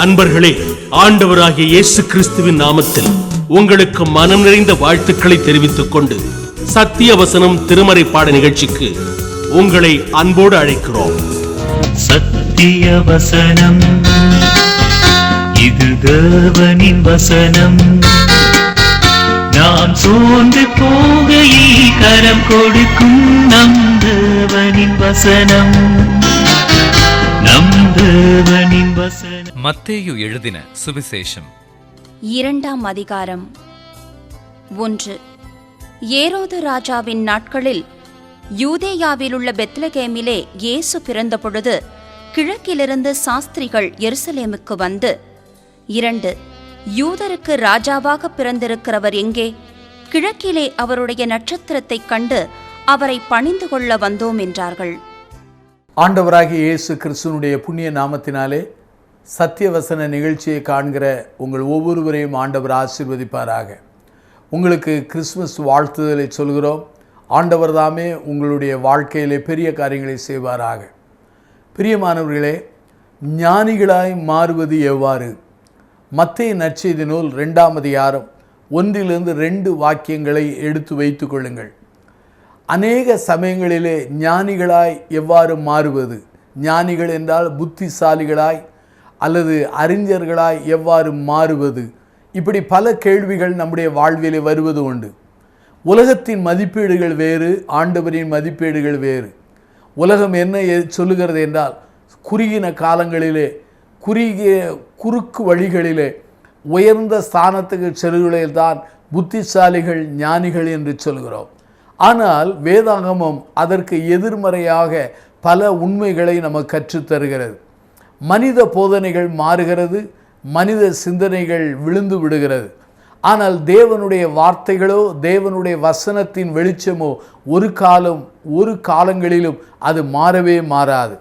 அன்பர்களே, ஆண்டவராகிய இயேசு கிறிஸ்துவின் நாமத்தில் உங்களுக்கு மனம் நிறைந்த வாழ்த்துக்களை தெரிவித்துக் கொண்டு சத்திய வசனம் திருமறை பாட நிகழ்ச்சிக்கு உங்களை அன்போடு அழைக்கிறோம். சத்திய வசனம், இது தேவனின் வசனம். நாம் சோர்ந்து போகையில் கரம் கொடுக்கும் நம் தேவனின் வசனம். மத்தேயு எழுதின சுவிசேஷம் 2ஆம் அதிகாரம். 1. ஏரோது ராஜாவின் நாட்களில் யூதேயாவிலுள்ள பெத்லகேமிலே இயேசு பிறந்த பொழுது கிழக்கிலிருந்து சாஸ்திரிகள் எருசலேமுக்கு வந்து, 2. யூதருக்கு ராஜாவாக பிறந்திருக்கிறவர் எங்கே? கிழக்கிலே அவருடைய நட்சத்திரத்தைக் கண்டு அவரை பணிந்து கொள்ள வந்தோம் என்றார்கள். ஆண்டவராகிய இயேசு கிறிஸ்துவனுடைய புண்ணிய நாமத்தினாலே சத்தியவசன நிகழ்ச்சியை காண்கிற உங்கள் ஒவ்வொருவரையும் ஆண்டவர் ஆசீர்வதிப்பாராக. உங்களுக்கு கிறிஸ்துமஸ் வாழ்த்துதலை சொல்கிறோம். ஆண்டவர் தாமே உங்களுடைய வாழ்க்கையிலே பெரிய காரியங்களை செய்வாராக. பிரியமானவர்களே, ஞானிகளாய் மாறுவது எவ்வாறு? மத்தேயு நற்செய்தி நூல் 2ஆம் அதிகாரம் 1-2 வாக்கியங்களை எடுத்து வைத்துக் கொள்ளுங்கள். அநேக சமயங்களிலே ஞானிகளாய் எவ்வாறு மாறுவது, ஞானிகள் என்றால் புத்திசாலிகளாய் அல்லது அறிஞர்களாய் எவ்வாறு மாறுவது, இப்படி பல கேள்விகள் நம்முடைய வாழ்விலே வருவது உண்டு. உலகத்தின் மதிப்பீடுகள் வேறு, ஆண்டவரின் மதிப்பீடுகள் வேறு. உலகம் என்ன சொல்லுகிறது என்றால், குறுகின காலங்களிலே குறுக்கு வழிகளிலே உயர்ந்த ஸ்தானத்துக்கு செல்லுகளில்தான் புத்திசாலிகள் ஞானிகள் என்று சொல்கிறோம். ஆனால் வேதாகமம் அதற்கு எதிர்மறையாக பல உண்மைகளை நமக்கு கற்றுத்தருகிறது. மனித போதனைகள் மாறுகிறது, மனித சிந்தனைகள் விழுந்து விடுகிறது. ஆனால் தேவனுடைய வார்த்தைகளோ தேவனுடைய வசனத்தின் வெளிச்சமோ ஒரு காலங்களிலும் அது மாறவே மாறாது.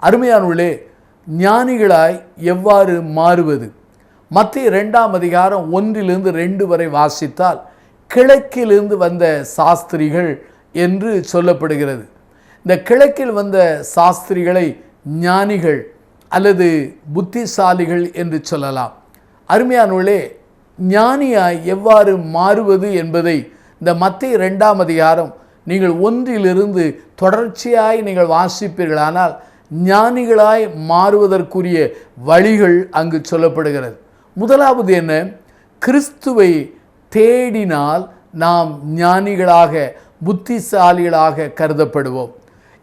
அருமையானவர்களே, ஞானிகளாய் எவ்வாறு மாறுவது? மத்தேயு 2ஆம் அதிகாரம் 1-2 வரை வாசித்தால், கிழக்கிலிருந்து வந்த சாஸ்திரிகள் என்று சொல்லப்படுகிறது. இந்த கிழக்கில் வந்த சாஸ்திரிகளை ஞானிகள் அல்லது புத்திசாலிகள் என்று சொல்லலாம். அருமையானவர்களே, ஞானியாய் எவ்வாறு மாறுவது என்பதை இந்த மத்தேயு 2ஆம் அதிகாரம் நீங்கள் 1-இலிருந்து தொடர்ச்சியாய் நீங்கள் வாசிப்பீர்களானால் ஞானிகளாய் மாறுவதற்குரிய வழிகள் அங்கு சொல்லப்படுகிறது. முதலாவது என்ன? கிறிஸ்துவை தேடினால் நாம் ஞானிகளாக புத்திசாலிகளாக கருதப்படுவோம்.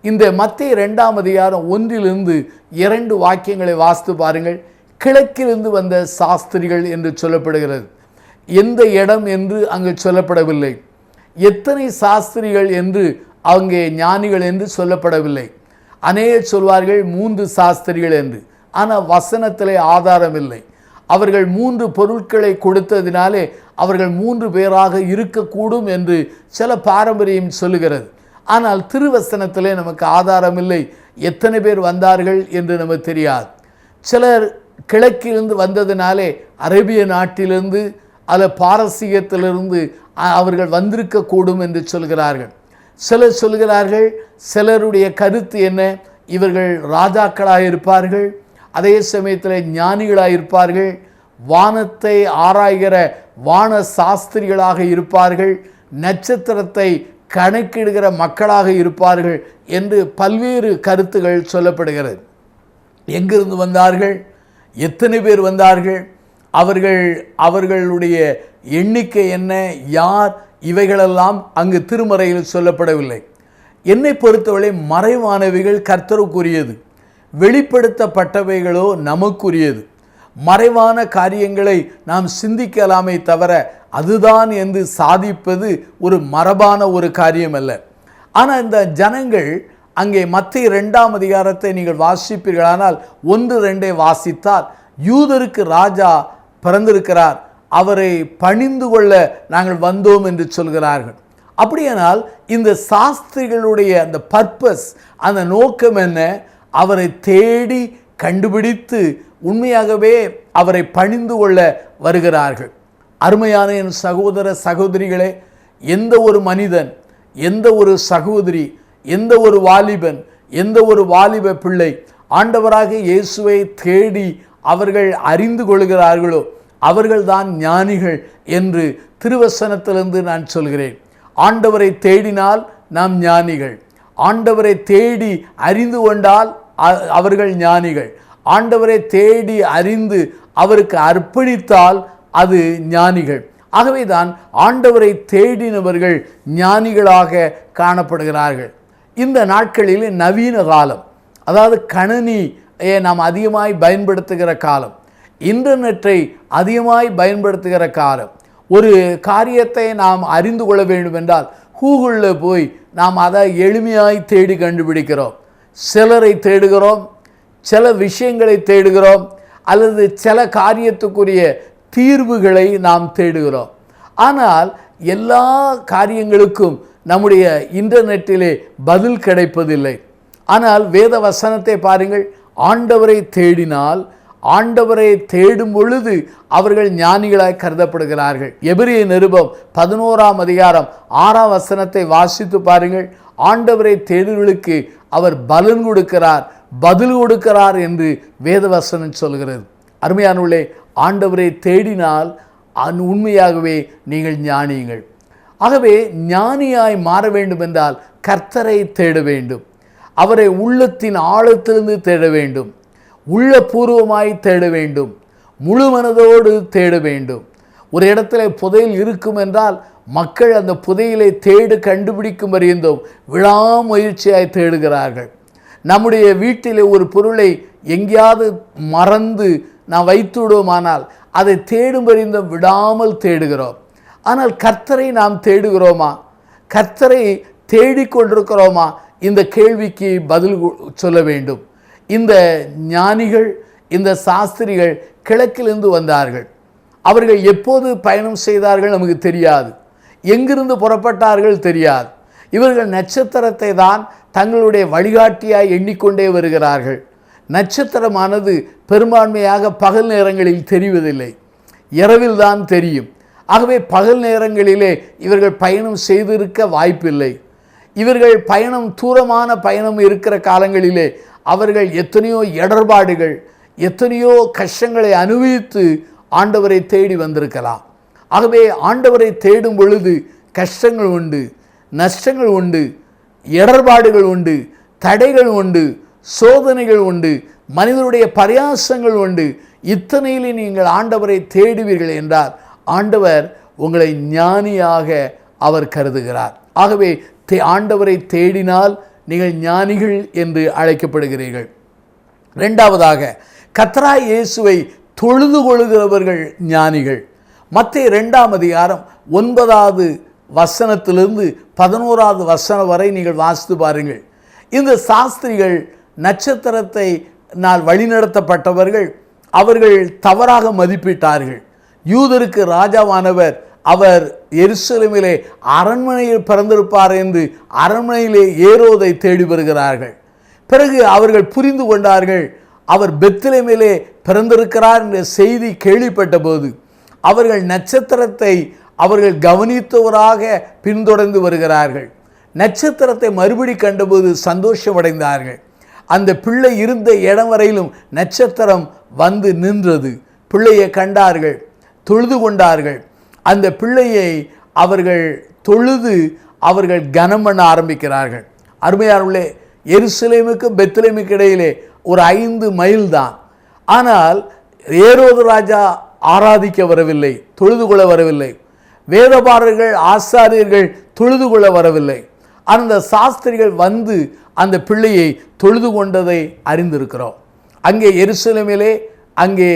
இந்த மத்தேயு 2ஆம் அதிகாரம் 1-2 வாக்கியங்களை வாசித்து பாருங்கள். கிழக்கிலிருந்து வந்த சாஸ்திரிகள் என்று சொல்லப்படுகிறது. எந்த இடம் என்று அங்கு சொல்லப்படவில்லை. எத்தனை சாஸ்திரிகள் என்று அங்கே ஞானிகள் என்று சொல்லப்படவில்லை. அநேகர் சொல்வார்கள் 3 சாஸ்திரிகள் என்று. ஆனால் வசனத்திலே ஆதாரம் இல்லை. அவர்கள் 3 பொருட்களை கொடுத்ததினாலே அவர்கள் 3 பேராக இருக்கக்கூடும் என்று சில பாரம்பரியம் சொல்லுகிறது. ஆனால் திருவசனத்திலே நமக்கு ஆதாரம் இல்லை. எத்தனை பேர் வந்தார்கள் என்று நமக்கு தெரியாது. சிலர் கிழக்கிலிருந்து வந்ததினாலே அரேபிய நாட்டிலிருந்து அல்ல பாரசீகத்திலிருந்து அவர்கள் வந்திருக்கக்கூடும் என்று சொல்கிறார்கள். சிலர் சொல்கிறார்கள், சிலருடைய கருத்து என்ன, இவர்கள் ராஜாக்களாக இருப்பார்கள், அதே சமயத்தில் ஞானிகளாக இருப்பார்கள், வானத்தை ஆராய்கிற வான சாஸ்திரிகளாக இருப்பார்கள், நட்சத்திரத்தை கணக்கிடுகிற மக்களாக இருப்பார்கள் என்று பல்வேறு கருத்துகள் சொல்லப்படுகிறது. எங்கிருந்து வந்தார்கள்? எத்தனை பேர் வந்தார்கள்? அவர்களுடைய எண்ணிக்கை என்ன? யார்? இவைகளெல்லாம் அங்கு திருமறையில் சொல்லப்படவில்லை. என்னை பொறுத்தவரை மறைவானவைகள் கர்த்தருக்குரியது, வெளிப்படுத்தப்பட்டவைகளோ நமக்குரியது. மறைவான காரியங்களை நாம் சிந்திக்கலாமே தவிர அதுதான் என்று சாதிப்பது ஒரு மரபான ஒரு காரியம் அல்ல. ஆனால் இந்த ஜனங்கள் அங்கே மத்தேயு 2ஆம் அதிகாரத்தை நீங்கள் வாசிப்பீர்களானால் 1-2 வாசித்தால், யூதருக்கு ராஜா பிறந்திருக்கிறார், அவரை பணிந்து கொள்ள நாங்கள் வந்தோம் என்று சொல்கிறார்கள். அப்படியானால் இந்த சாஸ்திரிகளுடைய அந்த பர்பஸ், அந்த நோக்கம் என்ன? அவரை தேடி கண்டுபிடித்து உண்மையாகவே அவரை பணிந்து கொள்ள வருகிறார்கள். அருமையான என் சகோதர சகோதரிகளே, எந்த ஒரு மனிதன், எந்த ஒரு சகோதரி, எந்த ஒரு வாலிபன், எந்த ஒரு வாலிப பிள்ளை ஆண்டவராகிய இயேசுவை தேடி அவர்கள் அறிந்து கொள்கிறார்களோ அவர்கள்தான் ஞானிகள் என்று திருவசனத்திலிருந்து நான் சொல்கிறேன். ஆண்டவரை தேடினால் நாம் ஞானிகள், ஆண்டவரை தேடி அறிந்து கொண்டால் அவர்கள் ஞானிகள், ஆண்டவரை தேடி அறிந்து அவருக்கு அர்ப்பணித்தால் அது ஞானிகள். ஆகவேதான் ஆண்டவரை தேடினவர்கள் ஞானிகளாக காணப்படுகிறார்கள். இந்த நாட்களில் நவீன காலம், அதாவது கணினியை நாம் அதிகமாய் பயன்படுத்துகிற காலம், இன்டர்நெட்டை அதிகமாய் பயன்படுத்துகிற காலம். ஒரு காரியத்தை நாம் அறிந்து கொள்ள வேண்டும் என்றால் கூகுளில் போய் நாம் அதை எளிமையாய் தேடி கண்டுபிடிக்கிறோம். சிலரை தேடுகிறோம், சில விஷயங்களை தேடுகிறோம், அல்லது சில காரியத்துக்குரிய தீர்வுகளை நாம் தேடுகிறோம். ஆனால் எல்லா காரியங்களுக்கும் நம்முடைய இன்டர்நெட்டிலே பதில் கிடைப்பதில்லை. ஆனால் வேத வசனத்தை பாருங்கள், ஆண்டவரை தேடினால், ஆண்டவரை தேடும் பொழுது அவர்கள் ஞானிகளாய் கருதப்படுகிறார்கள். எபிரேய நிருபம் 11ஆம் அதிகாரம் 6ஆம் வசனத்தை வாசித்து பாருங்கள். ஆண்டவரை தேடுகளுக்கு அவர் பலன் கொடுக்கிறார், பதில் கொடுக்கிறார் என்று வேதவசனம் சொல்கிறது. அருமையானவர்களே, ஆண்டவரை தேடினால் உண்மையாகவே நீங்கள் ஞானிகள். ஆகவே ஞானியாய் மாற வேண்டும் என்றால் கர்த்தரை தேட வேண்டும், அவரை உள்ளத்தின் ஆழத்திலிருந்து தேட வேண்டும், உள்ளபூர்வமாய் தேட வேண்டும், முழு மனதோடு தேட வேண்டும். ஒரு இடத்துல புதையல் இருக்கும் என்றால் மக்கள் அந்த புதையலை தேடு கண்டுபிடிக்கும் வரையும் விடாமுயற்சியாய் தேடுகிறார்கள். நம்முடைய வீட்டில் ஒரு பொருளை எங்கேயாவது மறந்து நாம் வைத்து விடுவோமானால் அதை தேடும் வரையும் விடாமல் தேடுகிறோம். ஆனால் கர்த்தரை நாம் தேடுகிறோமா? கர்த்தரை தேடிக்கொண்டிருக்கிறோமா? இந்த கேள்விக்கு பதில் சொல்ல வேண்டும். இந்த ஞானிகள், இந்த சாஸ்திரிகள் கிழக்கிலிருந்து வந்தார்கள். அவர்கள் எப்போது பயணம் செய்தார்கள் நமக்கு தெரியாது, எங்கிருந்து புறப்பட்டார்கள் தெரியாது. இவர்கள் நட்சத்திரத்தை தான் தங்களுடைய வழிகாட்டியாய் எண்ணிக்கொண்டே வருகிறார்கள். நட்சத்திரமானது பெரும்பான்மையாக பகல் நேரங்களில் தெரிவதில்லை, இரவில் தான் தெரியும். ஆகவே பகல் நேரங்களிலே இவர்கள் பயணம் செய்திருக்க வாய்ப்பில்லை. இவர்கள் பயணம், தூரமான பயணம் இருக்கிற காலங்களிலே அவர்கள் எத்தனையோ இடர்பாடுகள், எத்தனையோ கஷ்டங்களை அனுபவித்து ஆண்டவரை தேடி வந்திருக்கலாம். ஆகவே ஆண்டவரை தேடும் பொழுது கஷ்டங்கள் உண்டு, நஷ்டங்கள் உண்டு, இடர்பாடுகள் உண்டு, தடைகள் உண்டு, சோதனைகள் உண்டு, மனிதனுடைய பரியாசங்கள் உண்டு. இத்தனையிலே நீங்கள் ஆண்டவரை தேடுவீர்கள் என்றால் ஆண்டவர் உங்களை ஞானியாக அவர் கருதுகிறார். ஆகவே ஆண்டவரை தேடினால் நீங்கள் ஞானிகள் என்று அழைக்கப்படுகிறீர்கள். இரண்டாவதாக, கர்த்தராகிய இயேசுவை தொழுது கொள்கிறவர்கள் ஞானிகள். மத்தேயு 2ஆம் அதிகாரம் 9வது வசனத்திலிருந்து 11வது வசனம் வரை நீங்கள் வாசித்து பாருங்கள். இந்த சாஸ்திரிகள் நட்சத்திரத்தை வழிநடத்தப்பட்டவர்கள். அவர்கள் தவறாக மதிப்பிட்டார்கள். யூதருக்கு ராஜாவானவர் அவர் எருசலேமிலே அரண்மனையில் பிறந்திருப்பார் என்று அரண்மனையிலே ஏரோதை தேடி வருகிறார்கள். பிறகு அவர்கள் புரிந்து கொண்டார்கள், அவர் பெத்லெகேமிலே பிறந்திருக்கிறார் என்ற செய்தி கேள்விப்பட்ட போது அவர்கள் நட்சத்திரத்தை அவர்கள் கவனித்தவராக பின்தொடர்ந்து வருகிறார்கள். நட்சத்திரத்தை மறுபடி கண்டபோது சந்தோஷமடைந்தார்கள். அந்த பிள்ளை இருந்த இடம் வரையிலும் நட்சத்திரம் வந்து நின்றது. பிள்ளையை கண்டார்கள், தொழுது கொண்டார்கள். அந்த பிள்ளையை அவர்கள் தொழுது அவர்கள் கனம் பண்ண ஆரம்பிக்கிறார்கள். அருமையானவர்களே, எருசலேமுக்கு பெத்லெகேமுக்கு இடையிலே ஒரு 5 மைல் தான். ஆனால் ஏரோது ராஜா ஆராதிக்க வரவில்லை, தொழுது கொள்ள வரவில்லை. வேதபாரகர்கள், ஆசாரியர்கள் தொழுது கொள்ள வரவில்லை. அந்த சாஸ்திரிகள் வந்து அந்த பிள்ளையை தொழுது கொண்டதை அறிந்திருக்கிறோம். அங்கே எருசலேமிலே அங்கே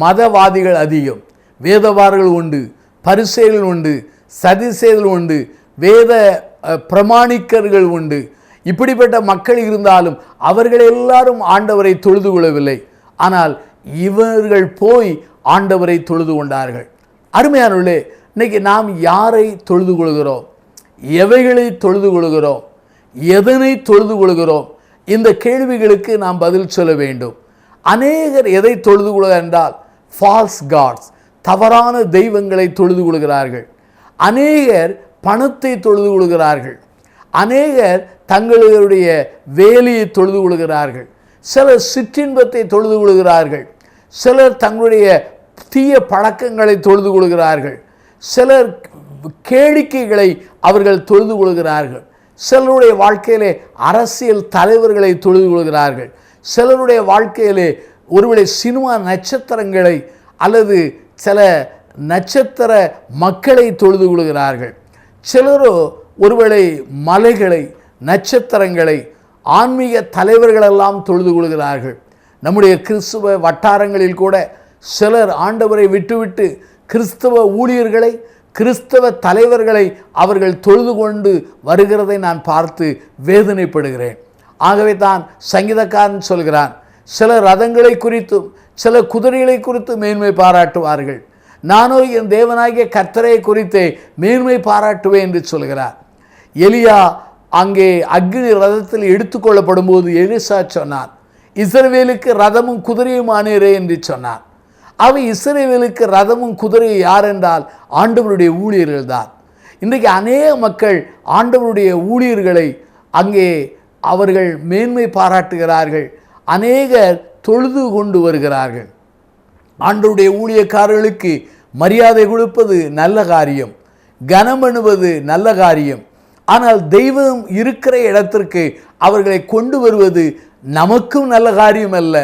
மதவாதிகள் அதிகம், வேதபாரகர்கள் உண்டு, பரிசேயர்கள் உண்டு, சதுசேயர்கள் உண்டு, வேத பிரமாணிக்கர்கள் உண்டு. இப்படிப்பட்ட மக்கள் இருந்தாலும் அவர்கள் எல்லாரும் ஆண்டவரை தொழுது கொள்ளவில்லை. ஆனால் இவர்கள் போய் ஆண்டவரை தொழுது கொண்டார்கள். அருமையானவர்களே, இன்னைக்கு நாம் யாரை தொழுது கொள்கிறோம்? எவைகளை தொழுது கொள்கிறோம்? எதனை தொழுது கொள்கிறோம்? இந்த கேள்விகளுக்கு நாம் பதில் சொல்ல வேண்டும். அநேகர் எதை தொழுது கொள்கிறார் என்றால் ஃபால்ஸ் காட்ஸ், தவறான தெய்வங்களை தொழுது கொள்கிறார்கள். அநேகர் பணத்தை தொழுது கொள்கிறார்கள். அநேகர் தங்களுடைய வேலையை தொழுது கொள்கிறார்கள். சிலர் சிற்றின்பத்தை தொழுது கொள்கிறார்கள், சிலர் தங்களுடைய தீய பழக்கங்களை தொழுது கொள்கிறார்கள், சிலர் கேளிக்கைகளை அவர்கள் தொழுது கொள்கிறார்கள், சிலருடைய வாழ்க்கையிலே அரசியல் தலைவர்களை தொழுது கொள்கிறார்கள், சிலருடைய வாழ்க்கையிலே ஒருவேளை சினிமா நட்சத்திரங்களை அல்லது சில நட்சத்திர மக்களை தொழுது கொள்கிறார்கள், சிலரோ ஒருவேளை மலைகளை, நட்சத்திரங்களை, ஆன்மீக தலைவர்களெல்லாம் தொழுது கொள்கிறார்கள். நம்முடைய கிறிஸ்துவ வட்டாரங்களில் கூட சிலர் ஆண்டவரை விட்டுவிட்டு கிறிஸ்தவ ஊழியர்களை, கிறிஸ்தவ தலைவர்களை அவர்கள் தொழுது கொண்டு வருகிறதை நான் பார்த்து வேதனைப்படுகிறேன். ஆகவே தான் சங்கீதக்காரன் சொல்கிறான், சில ரதங்களை குறித்தும் சில குதிரைகளை குறித்து மேன்மை பாராட்டுவார்கள், நானோ என் தேவனாகிய கர்த்தரை குறித்தே மேன்மை பாராட்டுவேன் என்று சொல்கிறார். எலியா அங்கே அக்னி ரதத்தில் எடுத்துக்கொள்ளப்படும் போது எலிசா சொன்னார், இஸ்ரவேலுக்கு ரதமும் குதிரையும் ஆனீரே என்று சொன்னார். அவை இஸ்ரவேலுக்கு ரதமும் குதிரையும் யார் என்றால் ஆண்டவருடைய ஊழியர்கள் தான். இன்றைக்கு அநேக மக்கள் ஆண்டவருடைய ஊழியர்களை அங்கே அவர்கள் மேன்மை பாராட்டுகிறார்கள், அநேகர் தொழுது கொண்டு வருகிறார்கள். ஆண்டவருடைய ஊழியக்காரர்களுக்கு மரியாதை கொடுப்பது நல்ல காரியம், கனம் பண்ணுவது நல்ல காரியம். ஆனால் தெய்வம் இருக்கிற இடத்திற்கு அவர்களை கொண்டு வருவது நமக்கும் நல்ல காரியம் அல்ல,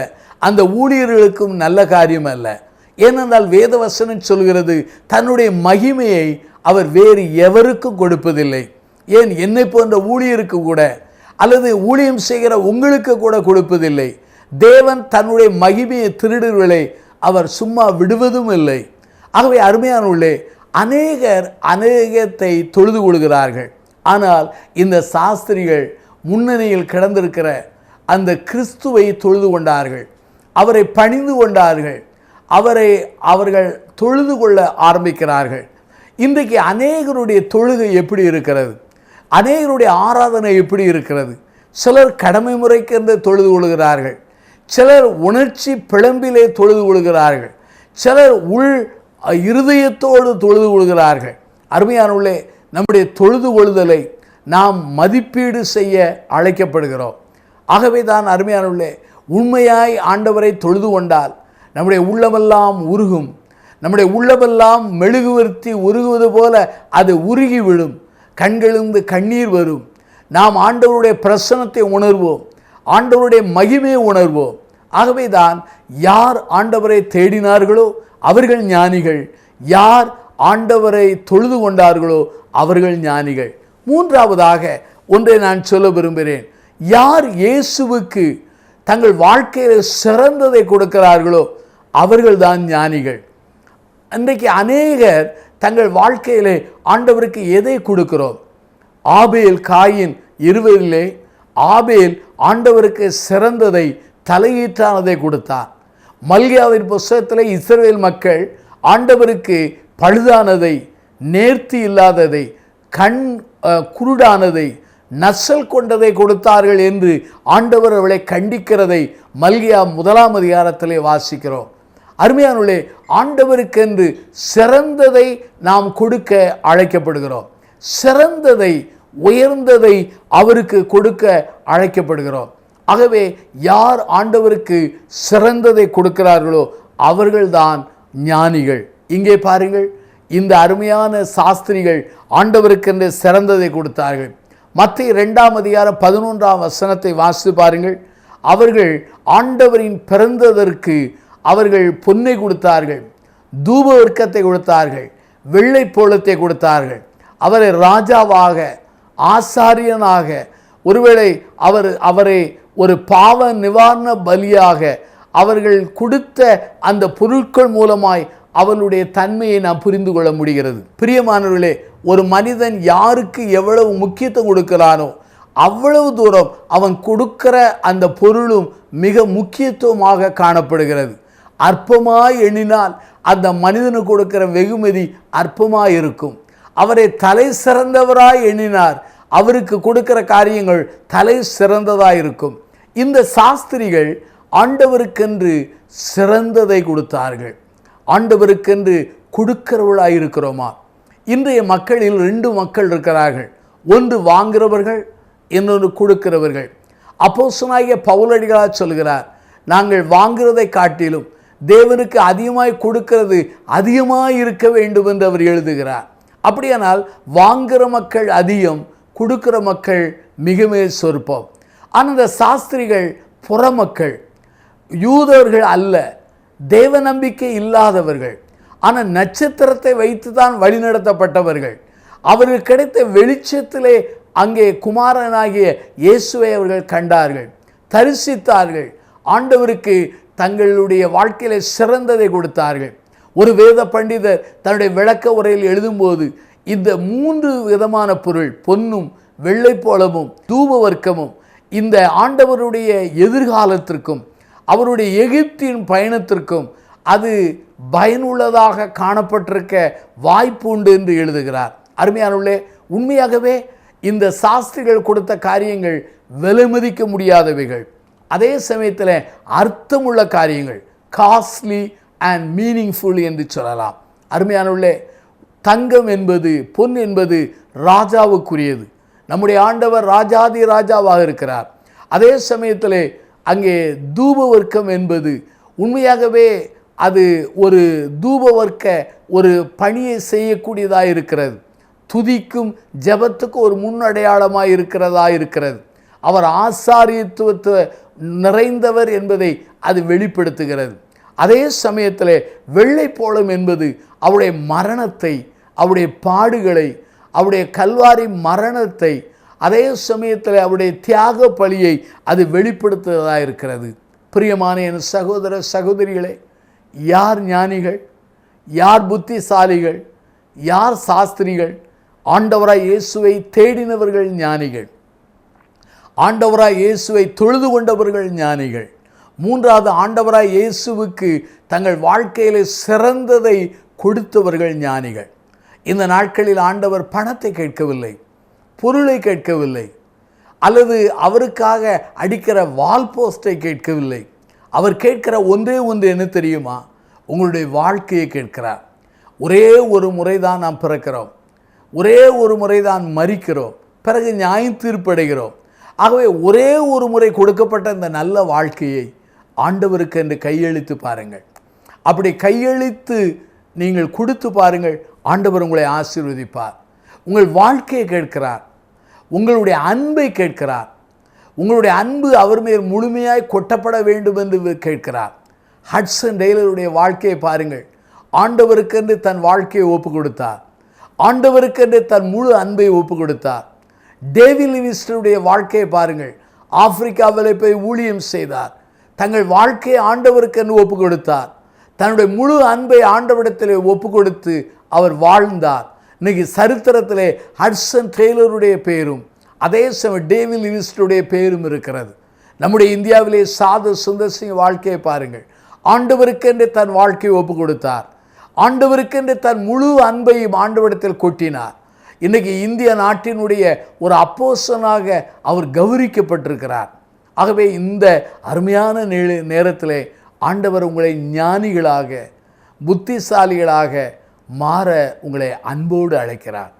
அந்த ஊழியர்களுக்கும் நல்ல காரியம் அல்ல. ஏனென்றால் வேதவசனம் சொல்கிறது, தன்னுடைய மகிமையை அவர் வேறு எவருக்கும் கொடுப்பதில்லை. ஏன் என்னை போன்ற ஊழியருக்கு கூட அல்லது ஊழியம் செய்கிற உங்களுக்கு கூட கொடுப்பதில்லை. தேவன் தன்னுடைய மகிமையை திருடுகளை அவர் சும்மா விடுவதும் இல்லை. ஆகவே அருமையானவர்களே, அநேகர் அநேகத்தை தொழுது கொள்கிறார்கள். ஆனால் இந்த சாஸ்திரிகள் முன்னணியில் கிடந்திருக்கிற அந்த கிறிஸ்துவை தொழுது கொண்டார்கள், அவரை பணிந்து கொண்டார்கள், அவர்கள் தொழுது கொள்ள ஆரம்பிக்கிறார்கள். இன்றைக்கு அநேகருடைய தொழுகை எப்படி இருக்கிறது? அநேகருடைய ஆராதனை எப்படி இருக்கிறது? சிலர் கடமை முறைக்கென்று தொழுது கொள்கிறார்கள், சிலர் உணர்ச்சி பிளம்பிலே தொழுது கொள்கிறார்கள், சிலர் உள் இருதயத்தோடு தொழுது கொள்கிறார்கள். அருமையானவர்களே, நம்முடைய தொழுது கொள்ளுதலை நாம் மதிப்பீடு செய்ய அழைக்கப்படுகிறோம். ஆகவே தான் அருமையானவர்களே, உண்மையாய் ஆண்டவரை தொழுது கொண்டால் நம்முடைய உள்ளமெல்லாம் உருகும், நம்முடைய உள்ளமெல்லாம் மெழுகுவர்த்தி உருகுவது போல அது உருகி விடும், கண்களிலிருந்து கண்ணீர் வரும். நாம் ஆண்டவருடைய பிரசன்னத்தை உணர்வோம், ஆண்டவருடைய மகிமையை உணர்வோம். ஆகவே தான் யார் ஆண்டவரை தேடினார்களோ அவர்கள் ஞானிகள், யார் ஆண்டவரை தொழுது கொண்டார்களோ அவர்கள் ஞானிகள். மூன்றாவதாக ஒன்றை நான் சொல்ல விரும்புகிறேன், யார் இயேசுவுக்கு தங்கள் வாழ்க்கையில் சிறந்ததை கொடுக்கிறார்களோ அவர்கள்தான் ஞானிகள். இன்றைக்கு அநேகர் தங்கள் வாழ்க்கையிலே ஆண்டவருக்கு எதை கொடுக்கிறோம்? ஆபேல் காயின் இருவரிலே ஆபேல் ஆண்டவருக்கு சிறந்ததை, தலையீற்றானதை கொடுத்தார். மல்கியாவின் புஸ்தகத்திலே இஸ்ரவேல் மக்கள் ஆண்டவருக்கு பழுதானதை, நேர்த்தி இல்லாததை, கண் குருடானதை, நசல் கொண்டதை கொடுத்தார்கள் என்று ஆண்டவர் அவளை கண்டிக்கிறதை மல்கியா 1 அதிகாரத்திலே வாசிக்கிறோம். அருமையானவர்களே, ஆண்டவருக்கென்று சிறந்ததை நாம் கொடுக்க அழைக்கப்படுகிறோம், சிறந்ததை, உயர்ந்ததை அவருக்கு கொடுக்க அழைக்கப்படுகிறோம். ஆகவே யார் ஆண்டவருக்கு சிறந்ததை கொடுக்கிறார்களோ அவர்கள்தான் ஞானிகள். இங்கே பாருங்கள், இந்த அருமையான சாஸ்திரிகள் ஆண்டவருக்கென்று சிறந்ததை கொடுத்தார்கள். மத்தேயு 2 அதிகாரம் 11 வசனத்தை வாசித்து பாருங்கள். அவர்கள் ஆண்டவரின் பிறந்ததற்கு அவர்கள் பொன்னை கொடுத்தார்கள், தூப வர்க்கத்தை கொடுத்தார்கள், வெள்ளை போலத்தை கொடுத்தார்கள். அவரை ராஜாவாக, ஆசாரியனாக, ஒருவேளை அவரை ஒரு பாவ நிவாரண பலியாக அவர்கள் கொடுத்த அந்த பொருட்கள் மூலமாய் அவளுடைய தன்மையை நாம் புரிந்து கொள்ள முடிகிறது. பிரியமானவர்களே, ஒரு மனிதன் யாருக்கு எவ்வளவு முக்கியத்துவம் கொடுக்கிறானோ அவ்வளவு தூரம் அவன் கொடுக்கிற அந்த பொருளும் மிக முக்கியத்துவமாக காணப்படுகிறது. அற்பமாய் எண்ணினால் அந்த மனிதனுக்கு கொடுக்கிற வெகுமதி அற்பமாய் இருக்கும். அவரை தலை சிறந்தவராய் எண்ணினார், அவருக்கு கொடுக்கிற காரியங்கள் தலை சிறந்ததாய் இருக்கும். இந்த சாஸ்திரிகள் ஆண்டவருக்கென்று சிறந்ததை கொடுத்தார்கள். ஆண்டவருக்கென்று கொடுக்கிறவர்களாய் இருக்கிறோமா? இன்றைய மக்களில் 2 மக்கள் இருக்கிறார்கள், ஒன்று வாங்குகிறவர்கள், இன்னொன்று கொடுக்கிறவர்கள். அப்போஸ்தலனாகிய பவுலடிகளார் சொல்கிறார், நாங்கள் வாங்குறதை காட்டிலும் தேவனுக்கு அதிகமாய் கொடுக்கிறது அதிகமாய் இருக்க வேண்டும் என்று அவர் எழுதுகிறார். அப்படியானால் வாங்குகிற மக்கள் அதிகம், கொடுக்கிற மக்கள் மிகமே சொற்பம். ஆனால் இந்த சாஸ்திரிகள் புறமக்கள், யூதர்கள் அல்ல, தேவ நம்பிக்கை இல்லாதவர்கள், ஆனால் நட்சத்திரத்தை வைத்து தான் வழிநடத்தப்பட்டவர்கள். அவர்கள் கிடைத்த வெளிச்சத்திலே அங்கே குமாரனாகிய இயேசுவை அவர்கள் கண்டார்கள், தரிசித்தார்கள், ஆண்டவருக்கு தங்களுடைய வாழ்க்கையில சிறந்ததை கொடுத்தார்கள். ஒரு வேத பண்டிதர் தன்னுடைய விளக்க உரையில் எழுதும்போது இந்த 3 விதமான பொருள், பொன்னும் வெள்ளை போலவும் தூப வர்க்கமும், இந்த ஆண்டவருடைய எதிர்காலத்திற்கும் அவருடைய எகிப்தின் பயணத்திற்கும் அது பயனுள்ளதாக காணப்பட்டிருக்க வாய்ப்பு உண்டு என்று எழுதுகிறார். அருமையானவர்களே, உண்மையாகவே இந்த சாஸ்திரிகள் கொடுத்த காரியங்கள் விலை மதிக்க முடியாதவைகள், அதே சமயத்தில் அர்த்தமுள்ள காரியங்கள், காஸ்ட்லி அண்ட் மீனிங்ஃபுல் என்று சொல்லலாம். அருமையானவர்களே, தங்கம் என்பது, பொன் என்பது ராஜாவுக்குரியது. நம்முடைய ஆண்டவர் ராஜாதி ராஜாவாக இருக்கிறார். அதே சமயத்தில் அங்கே தூப வர்க்கம் என்பது உண்மையாகவே அது ஒரு தூப வர்க்க ஒரு பணியை செய்யக்கூடியதாக இருக்கிறது. துதிக்கும் ஜெபத்துக்கு ஒரு முன்னடையாளமாக இருக்கிறது. அவர் ஆசாரியத்துவத்தை நிறைந்தவர் என்பதை அது வெளிப்படுத்துகிறது. அதே சமயத்தில் வெள்ளை போலம் என்பது அவருடைய மரணத்தை, அவருடைய பாடுகளை, அவருடைய கல்வாரி மரணத்தை, அதே சமயத்தில் அவருடைய தியாக பலியை அது வெளிப்படுத்துவதாக இருக்கிறது. பிரியமான என் சகோதர சகோதரிகளே, யார் ஞானிகள், யார் புத்திசாலிகள், யார் சாஸ்திரிகள்? ஆண்டவராய் இயேசுவை தேடினவர்கள் ஞானிகள், ஆண்டவராய் இயேசுவை தொழுது கொண்டவர்கள் ஞானிகள். 3வது, ஆண்டவராய் இயேசுவுக்கு தங்கள் வாழ்க்கையிலே சிறந்ததை கொடுத்தவர்கள் ஞானிகள். இந்த நாட்களில் ஆண்டவர் பணத்தை கேட்கவில்லை, பொருளை கேட்கவில்லை, அல்லது அவருக்காக அடிக்கிற வால் போஸ்டை கேட்கவில்லை. அவர் கேட்கிற ஒன்றே ஒன்று என்ன தெரியுமா? உங்களுடைய வாழ்க்கையை கேட்கிறார். ஒரே ஒரு முறை தான் நாம் பிறக்கிறோம், ஒரே ஒரு முறை தான் மரிக்கிறோம், பிறகு நியாய தீர்ப்படைகிறோம். ஆகவே ஒரே ஒரு முறை கொடுக்கப்பட்ட இந்த நல்ல வாழ்க்கையை ஆண்டவருக்கு என்று கையளித்து பாருங்கள். அப்படி கையளித்து நீங்கள் கொடுத்து பாருங்கள், ஆண்டவர் உங்களை ஆசீர்வதிப்பார். உங்கள் வாழ்க்கையை கேட்கிறார், உங்களுடைய அன்பை கேட்கிறார். உங்களுடைய அன்பு அவர் மேல் முழுமையாய் கொட்டப்பட வேண்டும் என்று கேட்கிறார். ஹட்சன் டெய்லருடைய வாழ்க்கையை பாருங்கள். ஆண்டவருக்கென்று தன் வாழ்க்கையை ஒப்பு கொடுத்தார், ஆண்டவருக்கென்று தன் முழு அன்பை ஒப்பு கொடுத்தார். டேவிட் லிவிங்ஸ்டனுடைய வாழ்க்கையை பாருங்கள். ஆப்பிரிக்காவில் போய் ஊழியம் செய்தார், தங்கள் வாழ்க்கையை ஆண்டவருக்கென்று ஒப்பு கொடுத்தார், தன்னுடைய முழு அன்பை ஆண்டவரிடத்திலே ஒப்பு கொடுத்து அவர் வாழ்ந்தார். இன்னைக்கு சரித்திரத்திலே ஹட்சன் டெய்லருடைய பேரும் அதே சமயம் டேவிட் லிவிங்ஸ்டனுடைய பேரும் இருக்கிறது. நம்முடைய இந்தியாவிலே சாது சுந்தர் சிங் வாழ்க்கையை பாருங்கள். ஆண்டவருக்கென்று தன் வாழ்க்கையை ஒப்பு கொடுத்தார், ஆண்டவருக்கென்று தன் முழு அன்பையும் ஆண்டவரிடத்தில் கொட்டினார். இன்றைக்கி இந்திய நாட்டினுடைய ஒரு அப்போஸ்தலனாக அவர் கௌரவிக்கப்பட்டிருக்கிறார். ஆகவே இந்த அருமையான நேரத்தில் ஆண்டவர் உங்களை ஞானிகளாக, புத்திசாலிகளாக மாற உங்களை அன்போடு அழைக்கிறார்.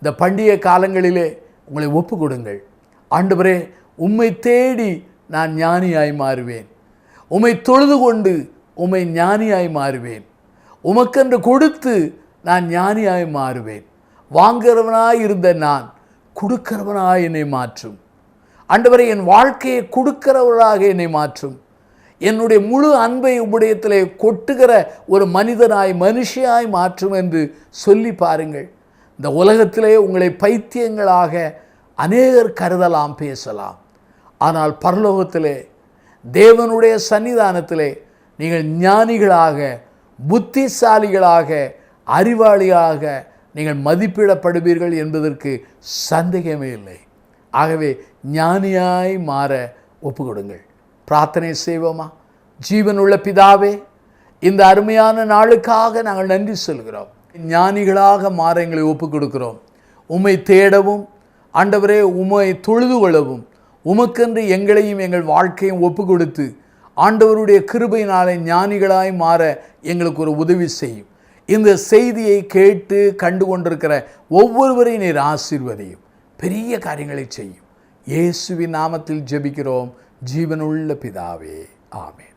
இந்த பண்டிகை காலங்களிலே உங்களை ஒப்பு கொடுங்கள். ஆண்டவரே, உம்மை தேடி நான் ஞானியாய் மாறுவேன், உம்மை தொழுது கொண்டு உம்மை ஞானியாய் மாறுவேன், உமக்கென்று கொடுத்து நான் ஞானியாய் மாறுவேன். வாங்குறவனாய் இருந்த நான் கொடுக்கிறவனாய் என்னை மாற்றும். ஆண்டவரே, என் வாழ்க்கையை கொடுக்கிறவர்களாக என்னை மாற்றும். என்னுடைய முழு அன்பை உம்முடையத்திலே கொட்டுகிற ஒரு மனிதனாய், மனுஷியாய் மாற்றும் என்று சொல்லி பாருங்கள். இந்த உலகத்திலே உங்களை பைத்தியங்களாக அநேகர் கருதலாம், பேசலாம். ஆனால் பரலோகத்திலே தேவனுடைய சன்னிதானத்திலே நீங்கள் ஞானிகளாக, புத்திசாலிகளாக, அறிவாளியாக நீங்கள் மதிப்பிடப்படுவீர்கள் என்பதற்கு சந்தேகமே இல்லை. ஆகவே ஞானியாய் மாற ஒப்பு கொடுங்கள். பிரார்த்தனை செய்வோமா? ஜீவனுள்ள பிதாவே, இந்த அருமையான நாளுக்காக நாங்கள் நன்றி சொல்கிறோம். ஞானிகளாக மாற எங்களை ஒப்பு கொடுக்கிறோம். உம்மை தேடவும், ஆண்டவரே, உம்மை தொழுது கொள்ளவும், உமக்கென்று எங்களையும் எங்கள் வாழ்க்கையும் ஒப்பு கொடுத்து ஆண்டவருடைய கிருபையினாலே ஞானிகளாய் மாற எங்களுக்கு ஒரு உதவி செய்யும். இந்த செய்தியை கேட்டு கண்டு கொண்டிருக்கிற ஒவ்வொருவரையும் நீர் ஆசீர்வதியும், பெரிய காரியங்களை செய்யும். இயேசுவின் நாமத்தில் ஜெபிக்கிறோம் ஜீவனுள்ள பிதாவே, ஆமென்.